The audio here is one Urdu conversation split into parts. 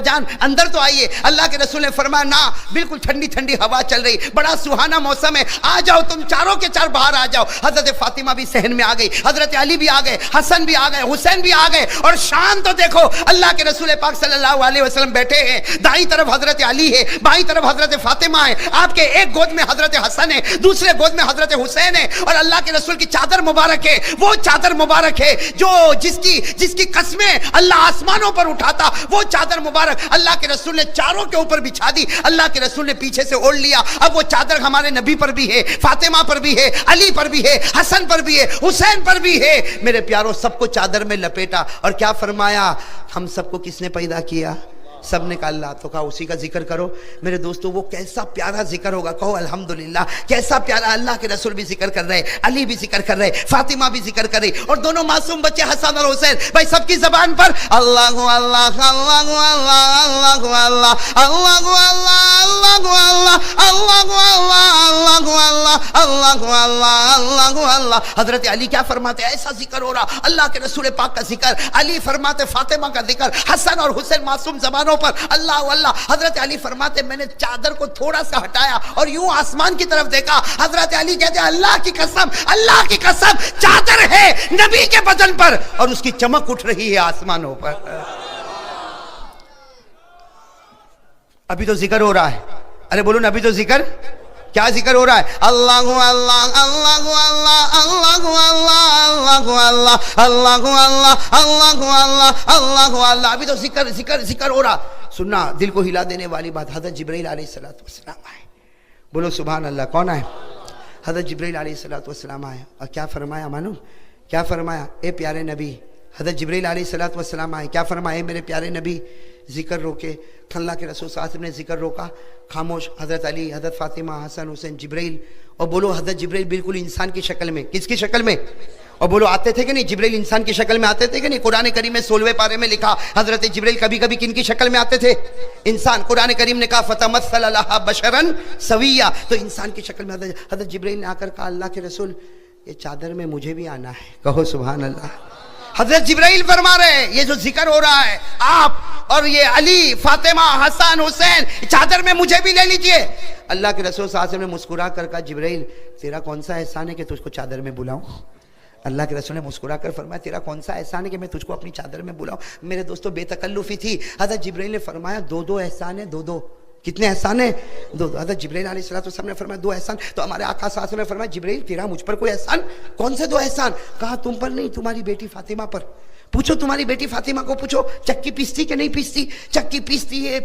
جان اندر تو آئیے. اللہ کے رسول نے فرمایا نا, بالکل ٹھنڈی ٹھنڈی ہوا چل رہی, بڑا سہانا موسم ہے, آ جاؤ تم چاروں کے چار باہر آ جاؤ. حضرت فاطمہ بھی صحن میں آ گئی, حضرت علی بھی آ گئے, حسن بھی آ گئے, حسین بھی آ گئے. اور شان تو دیکھو, اللہ کے رسول پاک صلی اللہ علیہ وسلم بیٹھے ہیں, دائیں طرف حضرت علی ہے, بائیں طرف حضرت فاطمہ ہے, آپ کے ایک گود میں حضرت حسن ہے, دوسرے گود میں حضرت حسین ہے. اور اللہ کے رسول کی چادر مبارک ہے, وہ چادر مبارک ہے جو جس کی قسمیں اللہ آسمانوں پر اٹھاتا, وہ چادر مبارک اللہ کے رسول نے چاروں کے اوپر بچھا دی. اللہ کے رسول نے پیچھے سے اوڑھ لیا. اب وہ چادر ہمارے نبی پر بھی ہے, فاطمہ پر بھی ہے, علی پر بھی ہے, حسن پر بھی ہے, حسین پر بھی ہے. میرے پیاروں, سب کو چادر میں لپیٹا اور کیا فرمایا, ہم سب کو کس نے پیدا کیا؟ سب نے کہا اللہ. تو کہا اسی کا ذکر کرو. میرے دوستو, وہ کیسا پیارا ذکر ہوگا, کہو الحمدللہ. کیسا پیارا, اللہ کے رسول بھی ذکر کر رہے, علی بھی ذکر کر رہے, فاطمہ بھی ذکر کر رہی, اور دونوں معصوم بچے حسن اور حسین, بھائی سب کی زبان پر اللہ اللہ اللہ اللہ اللہ اللہ اللہ اللہ اللہ اللہ اللہ. حضرت علی کیا فرماتے, ایسا ذکر ہو رہا, اللہ کے رسول پاک کا ذکر, علی فرماتے فاطمہ کا ذکر, حسن اور حسین معصوم زبانوں پر اللہ اللہ. حضرت علی فرماتے میں نے چادر کو تھوڑا سا ہٹایا اور یوں آسمان کی طرف دیکھا. حضرت علی کہتے ہیں اللہ کی قسم, اللہ کی قسم, چادر ہے نبی کے بدن پر اور اس کی چمک اٹھ رہی ہے آسمانوں پر. ابھی تو ذکر ہو رہا ہے, ارے بولو نا, ابھی تو ذکر, کیا ذکر ہو رہا ہے؟ اللہ اللہ اللہ اللہ اللہ اللہ اللہ اللہ اللہ اللہ اللہ اللہ. ابھی تو ذکر ذکر ذکر ہو رہا. سننا دل کو ہلا دینے والی بات, حضرت جبرائیل علیہ السلام آئے. بولو سبحان اللہ. کون آئے؟ حضرت جبرائیل علیہ السلام آئے. اور کیا فرمایا معلوم؟ کیا فرمایا؟ اے پیارے نبی. حضرت جبرائیل علیہ السلام آئے, کیا فرمایا؟ اے میرے پیارے نبی, ذکر روکے. اللہ کے رسول صلی اللہ علیہ وسلم نے ذکر روکا, خاموش. حضرت علی, حضرت فاطمہ, حسن, حسین, جبرائیل. اور بولو حضرت جبرائیل بالکل انسان کی شکل میں. کس کی شکل میں؟ اور بولو آتے تھے کہ نہیں, جبرائیل انسان کی شکل میں آتے تھے کہ نہیں؟ قرآن کریم میں 16ویں پارے میں لکھا حضرت جبرائیل کبھی کبھی کن کی شکل میں آتے تھے؟ انسان. قرآن کریم نے کہا فتمثل لها بشرا سویا, تو انسان کی شکل میں حضرت جبرائیل نے آ کر کہا اللہ کے رسول یہ چادر میں مجھے بھی آنا ہے. کہو سبحان اللہ. حضرت جبرائیل فرما رہے ہیں یہ جو ذکر ہو رہا ہے, آپ اور یہ علی, فاطمہ, حسن, حسین, چادر میں مجھے بھی لے لیجئے. اللہ کے رسول صلی اللہ علیہ وسلم نے مسکرا کر کہا جبرائیل تیرا کون سا احسان ہے کہ تجھ کو چادر میں بلاؤں؟ اللہ کے رسول نے مسکرا کر فرمایا تیرا کون سا احسان ہے کہ میں تجھ کو اپنی چادر میں بلاؤں؟ میرے دوستو بے تکلفی تھی. حضرت جبرائیل نے فرمایا دو احسان ہیں, دو. کتنے احسان ہیں؟ دو. حضرت جبرائیل علیہ السلام نے فرمایا 2 احسان. تو ہمارے آقا صلی اللہ علیہ وسلم نے فرمایا جبرائیل تیرا مجھ پر کوئی احسان؟ کون سے 2 احسان؟ کہا تم پر نہیں, تمہاری بیٹی فاطمہ پر. پوچھو تمہاری بیٹی فاطمہ کو پوچھو چکی پیستی کہ نہیں پیستی؟ چکی پیستی ہے,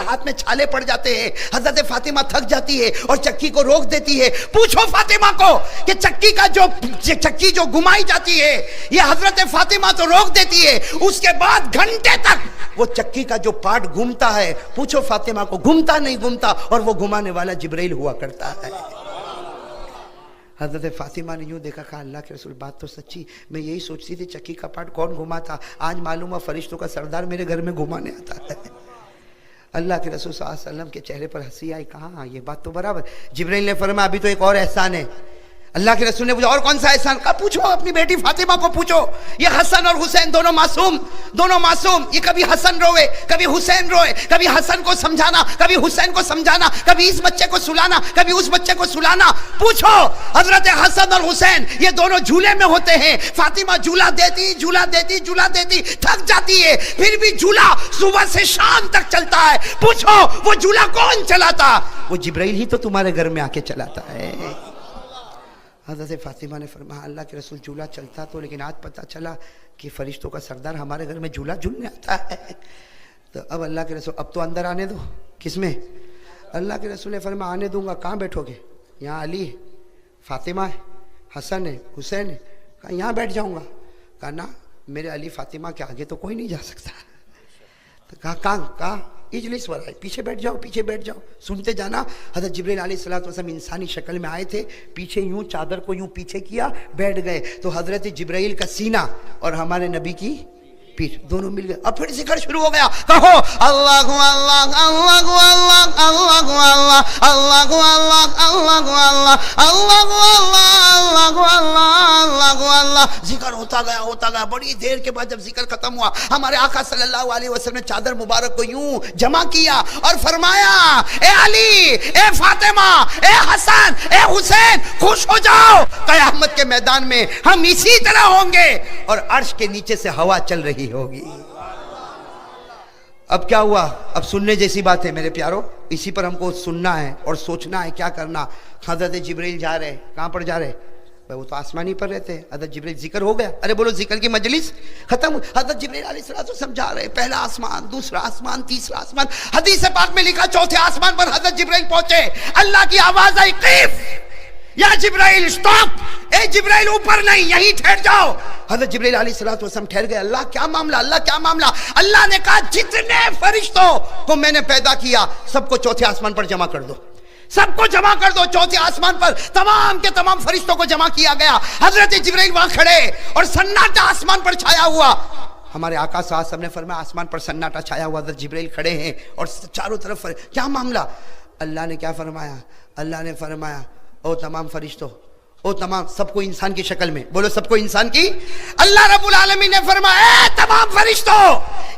ہاتھ میں چھالے پڑ جاتے ہیں. حضرت فاطمہ تھک جاتی ہے اور چکی کو روک دیتی ہے. پوچھو فاطمہ کو کہ چکی جو گھمائی جاتی ہے یہ حضرت فاطمہ تو روک دیتی ہے, اس کے بعد گھنٹے تک وہ چکی کا جو پارٹ گھومتا ہے, پوچھو فاطمہ کو گھومتا نہیں گھومتا, اور وہ گھمانے والا جبرائیل ہوا کرتا ہے. حضرت فاطمہ نے یوں دیکھا, کہا اللہ کے رسول بات تو سچی, میں یہی سوچتی تھی چکی کا پارٹ کون گھماتا, آج معلوم ہے فرشتوں کا سردار میرے گھر میں گھمانے آتا ہے. اللہ کے رسول صلی اللہ علیہ وسلم کے چہرے پر ہنسی آئی, کہا یہ بات تو برابر. جبرائیل نے فرمایا ابھی تو ایک اور احسان ہے. اللہ کے رسول نے پوچھا اور کون سا احسان؟ کہا پوچھو اپنی بیٹی فاطمہ کو پوچھو. یہ حسن اور حسین دونوں معصوم, یہ کبھی حسن روئے کبھی حسین روئے, کبھی حسن کو سمجھانا کبھی حسین کو سمجھانا, کبھی اس بچے کو سلانا کبھی اس بچے کو سلانا. پوچھو حضرت حسن اور حسین یہ دونوں جھولے میں ہوتے ہیں. فاطمہ جھولا دیتی تھک جاتی ہے, پھر بھی جھولا صبح سے شام تک چلتا ہے. پوچھو وہ جھولا کون چلاتا؟ وہ جبرائیل ہی تو تمہارے گھر میں آ کے چلاتا ہے. حضرت فاطمہ نے فرمایا اللہ کے رسول جھولا چلتا تو, لیکن آج پتہ چلا کہ فرشتوں کا سردار ہمارے گھر میں جھولا جھولنے آتا ہے. تو اب اللہ کے رسول اب تو اندر آنے دو. کس میں؟ اللہ کے رسول نے فرمایا آنے دوں گا. کہاں بیٹھو گے؟ یہاں علی ہے, فاطمہ ہے, حسن ہے, حسین ہے. کہا یہاں بیٹھ جاؤں گا. کہا نا میرے علی فاطمہ کے آگے تو کوئی نہیں جا سکتا. تو کہا اجلس ورائے, پیچھے بیٹھ جاؤ. سنتے جانا. حضرت جبرائیل علیہ السلام انسانی شکل میں آئے تھے, پیچھے یوں چادر کو یوں پیچھے کیا, بیٹھ گئے. تو حضرت جبرائیل کا سینہ اور ہمارے نبی کی پیٹھ دونوں مل گئے. اب پھر ذکر شروع ہو گیا. کہو اللہ اللہ اللہ اللہ اللہ اللہ اللہ اللہ اللہ اللہ اللہ اللہ اللہ. ذکر ہوتا گیا. بڑی دیر کے بعد جب ذکر ختم ہوا, ہمارے آقا صلی اللہ علیہ وسلم نے چادر مبارک کو یوں جمع کیا اور فرمایا, اے علی, اے فاطمہ, اے حسن, اے حسین, خوش ہو جاؤ, قیامت کے میدان میں ہم اسی طرح ہوں گے اور عرش کے نیچے سے ہوا چل رہی ہوگی. اب کیا ہوا؟ اب سننے جیسی بات ہے میرے پیارو, اسی پر ہم کو سننا ہے اور سوچنا ہے کیا کرنا. حضرت جبرائیل جا رہے, کہاں پر جا رہے؟ وہ تو آسمانی پر رہتے ہیں. حضرت جبرائیل, ذکر ہو گیا, ارے بولو ذکر کی مجلس ختم. حضرت جبرائیل علیہ السلام جا رہے, پہلا آسمان, دوسرا آسمان, تیسرا آسمان. حدیث پاک میں لکھا چوتھے آسمان پر حضرت جبرائیل پہنچے, اللہ کی آواز آئی, قیف یا جبرائیل, اسٹاپ, اے جبرائیل اوپر نہیں, یہیں ٹھہر جاؤ. حضرت جبرائیل علیہ السلام ٹھہر گئے. اللہ کیا معاملہ, اللہ کیا معاملہ؟ اللہ نے کہا جتنے فرشتوں کو میں نے پیدا کیا سب کو چوتھے آسمان پر جمع کر دو, سب کو جمع کر دو. چوتھے آسمان پر تمام کے تمام فرشتوں کو جمع کیا گیا. حضرت جبرائیل وہاں کھڑے اور سناٹا آسمان پر چھایا ہوا. ہمارے آقا صلی اللہ علیہ وسلم نے فرمایا آسمان پر سناٹا چھایا ہوا, حضرت جبرائیل کھڑے ہیں اور چاروں طرف کیا معاملہ؟ اللہ نے کیا فرمایا؟ اللہ نے فرمایا او تمام فرشتوں, او تمام, سب کو انسان کی شکل میں, بولو سب کو انسان کی. اللہ رب العالمین نے فرمایا اے تمام فرشتوں,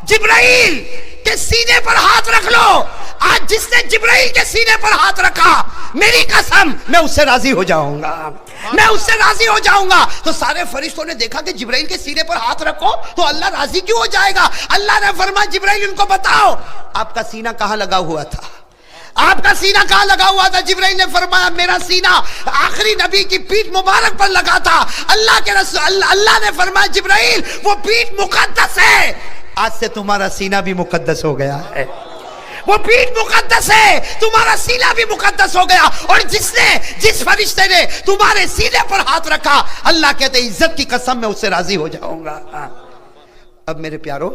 جبرائیل کے سینے پر ہاتھ رکھ لو. آج جس نے جبرائیل کے سینے پر ہاتھ رکھا, میری قسم میں اس سے راضی ہو جاؤں گا, میں اس سے راضی ہو جاؤں گا. تو سارے فرشتوں نے دیکھا کہ جبرائیل کے سینے پر ہاتھ رکھو تو اللہ راضی کیوں ہو جائے گا؟ اللہ نے فرمایا جبرائیل ان کو بتاؤ آپ کا سینہ کہاں لگا ہوا تھا, آپ کا سینہ کہاں لگا ہوا تھا؟ جبرائیل نے فرمایا میرا سینہ آخری نبی کی پیٹھ مبارک پر لگا تھا. اللہ کے رسول, اللہ نے فرمایا جبرائیل وہ پیٹھ مقدس ہے, آج سے تمہارا سینہ بھی مقدس ہو گیا ہے. وہ پیٹھ مقدس ہے, تمہارا سینہ بھی مقدس ہو گیا. اور جس فرشتے نے تمہارے سینے پر ہاتھ رکھا, اللہ کہتے ہیں عزت کی قسم میں اس سے راضی ہو جاؤں گا. اب میرے پیارو,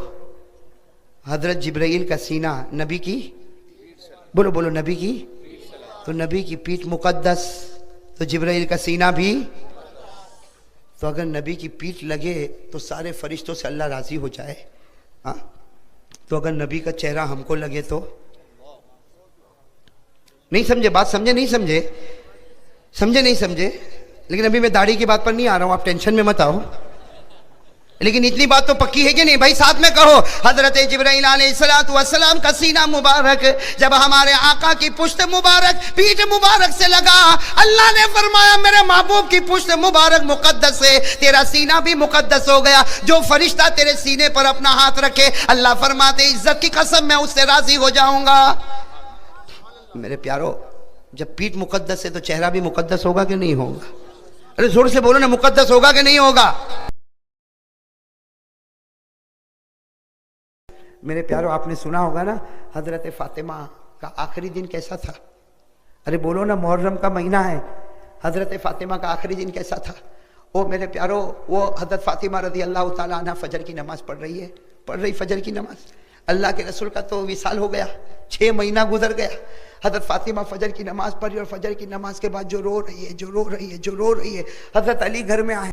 حضرت جبرائیل کا سینہ نبی کی, بولو بولو نبی کی, تو نبی کی پیٹھ مقدس تو جبرائیل کا سینہ بھی. تو اگر نبی کی پیٹھ لگے تو سارے فرشتوں سے اللہ راضی ہو جائے. ہاں, تو اگر نبی کا چہرہ ہم کو لگے تو نہیں سمجھے بات, سمجھے نہیں سمجھے, سمجھے نہیں سمجھے. لیکن ابھی میں داڑھی کی بات پر نہیں آ رہا ہوں, آپ ٹینشن میں مت آؤ. لیکن اتنی بات تو پکی ہے کہ نہیں بھائی, ساتھ میں کہو. حضرت جبرائیل علیہ السلام کا سینہ مبارک جب ہمارے آقا کی پشت مبارک, پیٹھ مبارک سے لگا, اللہ نے فرمایا میرے محبوب کی پشت مبارک مقدس ہے, تیرا سینہ بھی مقدس ہو گیا. جو فرشتہ تیرے سینے پر اپنا ہاتھ رکھے, اللہ فرماتے عزت کی قسم میں اس سے راضی ہو جاؤں گا. میرے پیارو, جب پیٹھ مقدس ہے تو چہرہ بھی مقدس ہوگا کہ نہیں ہوگا؟ ارے زور سے بولو نا, مقدس ہوگا کہ نہیں ہوگا؟ میرے پیارو, آپ نے سنا ہوگا نا حضرت فاطمہ کا آخری دن کیسا تھا. ارے بولو نا, محرم کا مہینہ ہے, حضرت فاطمہ کا آخری دن کیسا تھا؟ او میرے پیارو, وہ حضرت فاطمہ رضی اللہ تعالیٰ عنہ فجر کی نماز پڑھ رہی فجر کی نماز. اللہ کے رسول کا تو وصال ہو گیا, 6 مہینہ گزر گیا. حضرت فاطمہ فجر کی نماز پڑھی اور فجر کی نماز کے بعد جو رو رہی ہے, حضرت علی گھر میں آئے.